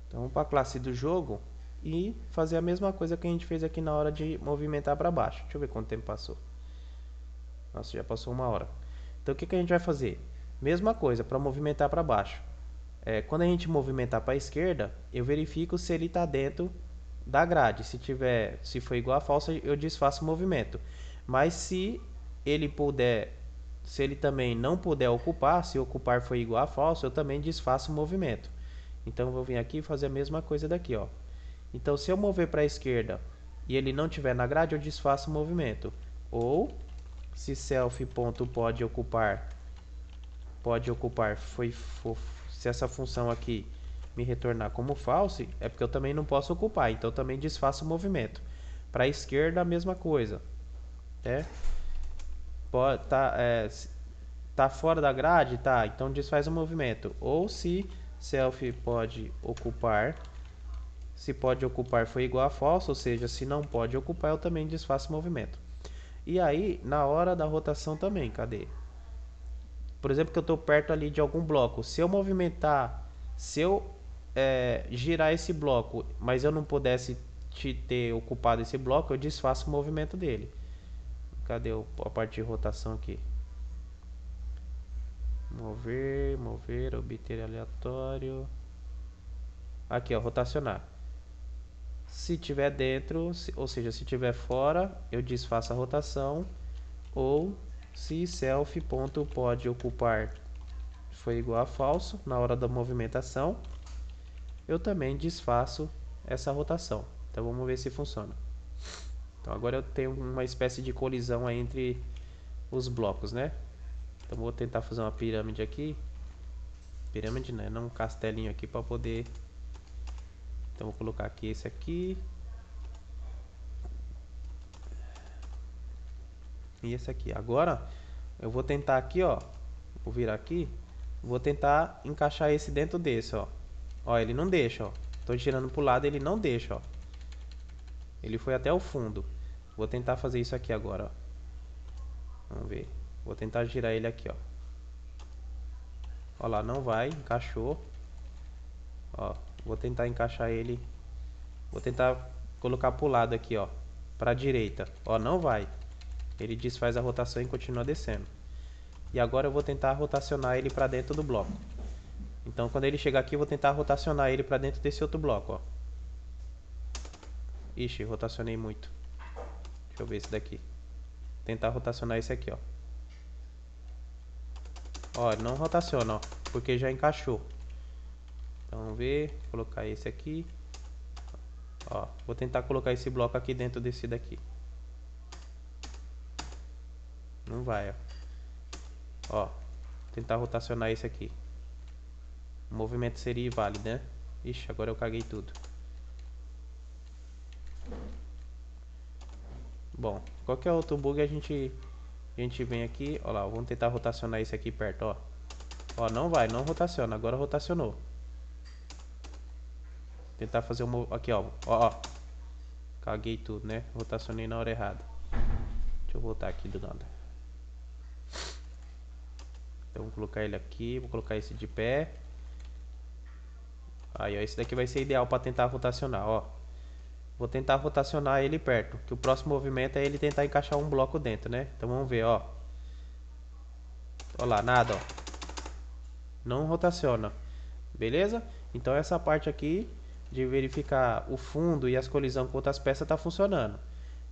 Então vamos para a classe do jogo e fazer a mesma coisa que a gente fez aqui na hora de movimentar para baixo. Deixa eu ver quanto tempo passou. Nossa, já passou 1 hora. Então o que a gente vai fazer? Mesma coisa para movimentar para baixo. Quando a gente movimentar para a esquerda, eu verifico se ele está dentro da grade. Se for igual a falsa, eu desfaço o movimento. Mas se ele também não puder ocupar, se ocupar for igual a falso, eu também desfaço o movimento. Então eu vou vir aqui e fazer a mesma coisa daqui, ó. Então se eu mover para a esquerda e ele não estiver na grade, eu desfaço o movimento. Ou se self.pode ocupar se essa função aqui me retornar como false, é porque eu também não posso ocupar, então eu também desfaço o movimento. Para a esquerda a mesma coisa, né? Tá fora da grade, tá? Então desfaz o movimento. Ou se self pode ocupar, se pode ocupar for igual a false, ou seja, se não pode ocupar, eu também desfaço o movimento. E aí, na hora da rotação também, cadê? Por exemplo, que eu estou perto ali de algum bloco. Se eu movimentar, se eu girar esse bloco, mas eu não pudesse ter ocupado esse bloco, eu desfaço o movimento dele. Cadê a parte de rotação aqui? Mover, obter aleatório. Aqui, ó, rotacionar. Se tiver dentro, ou seja, se tiver fora, eu desfaço a rotação. Ou se self.pode ocupar foi igual a falso na hora da movimentação, eu também desfaço essa rotação. Então vamos ver se funciona. Então agora eu tenho uma espécie de colisão aí entre os blocos, né? Então vou tentar fazer uma pirâmide aqui. Pirâmide, né? Não um castelinho aqui para poder. Então vou colocar aqui esse aqui. E esse aqui. Agora eu vou tentar aqui, ó. Vou virar aqui. Vou tentar encaixar esse dentro desse, ó. Ó, ele não deixa, ó. Tô girando pro lado, ele não deixa, ó. Ele foi até o fundo. Vou tentar fazer isso aqui agora, ó. Vamos ver. Vou tentar girar ele aqui, ó. Ó lá, não vai, encaixou. Ó, vou tentar encaixar ele. Vou tentar colocar pro lado aqui, ó. Pra direita. Ó, não vai. Ele desfaz a rotação e continua descendo. E agora eu vou tentar rotacionar ele pra dentro do bloco. Então quando ele chegar aqui, eu vou tentar rotacionar ele pra dentro desse outro bloco, ó. Ixi, rotacionei muito. Deixa eu ver esse daqui. Tentar rotacionar esse aqui, ó. Ó, não rotaciona, ó, porque já encaixou. Então vamos ver, vou colocar esse aqui. Ó, vou tentar colocar esse bloco aqui dentro desse daqui. Não vai, ó. Ó, tentar rotacionar esse aqui. O movimento seria inválido, né? Ixi, agora eu caguei tudo. Bom, qualquer outro bug a gente vem aqui, ó lá, vamos tentar rotacionar esse aqui perto, ó. Ó, não vai, não rotaciona, agora rotacionou. Tentar fazer um... Aqui, ó. Ó. Caguei tudo, né? Rotacionei na hora errada. Deixa eu voltar aqui do nada. Então vou colocar ele aqui. Vou colocar esse de pé. Aí, ó. Esse daqui vai ser ideal pra tentar rotacionar, ó. Vou tentar rotacionar ele perto. Que o próximo movimento é ele tentar encaixar um bloco dentro, né? Então vamos ver, ó. Ó lá, nada, ó. Não rotaciona. Beleza? Então essa parte aqui de verificar o fundo e as colisões com outras peças tá funcionando.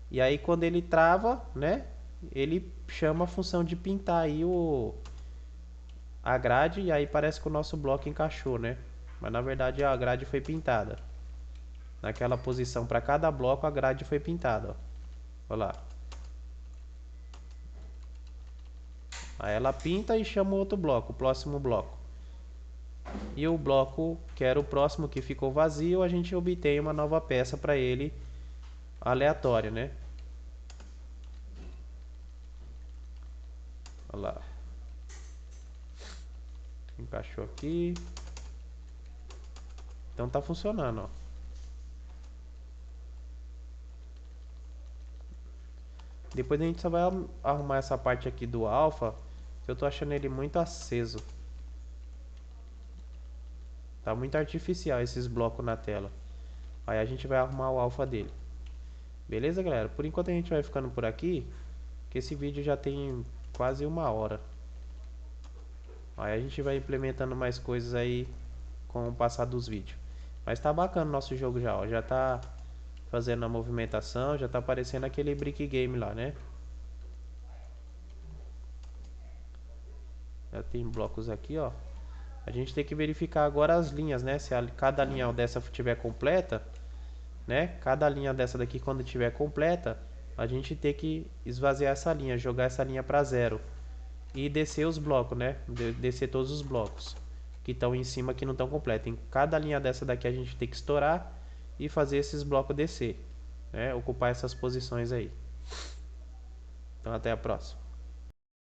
E aí quando ele trava, né? Ele chama a função de pintar aí a grade e aí parece que o nosso bloco encaixou, né? Mas na verdade a grade foi pintada. Naquela posição para cada bloco a grade foi pintada, ó. Olha lá. Aí ela pinta e chama o outro bloco, o próximo bloco. E o bloco que era o próximo que ficou vazio, a gente obtém uma nova peça para ele aleatória, né? Olha lá. Encaixou aqui. Então tá funcionando, ó. Depois a gente só vai arrumar essa parte aqui do alfa, que eu tô achando ele muito aceso. Tá muito artificial esses blocos na tela. Aí a gente vai arrumar o alfa dele. Beleza, galera? Por enquanto a gente vai ficando por aqui, que esse vídeo já tem quase 1 hora. Aí a gente vai implementando mais coisas aí com o passar dos vídeos. Mas tá bacana o nosso jogo já, ó. Já tá fazendo a movimentação, já tá aparecendo aquele brick game lá, né? Já tem blocos aqui, ó. A gente tem que verificar agora as linhas, né? Se cada linha dessa estiver completa, né? Cada linha dessa daqui quando estiver completa, a gente tem que esvaziar essa linha, jogar essa linha para zero e descer os blocos, né? Descer todos os blocos que estão em cima que não estão completos. Em cada linha dessa daqui a gente tem que estourar e fazer esses blocos descer, né? Ocupar essas posições aí. Então até a próxima.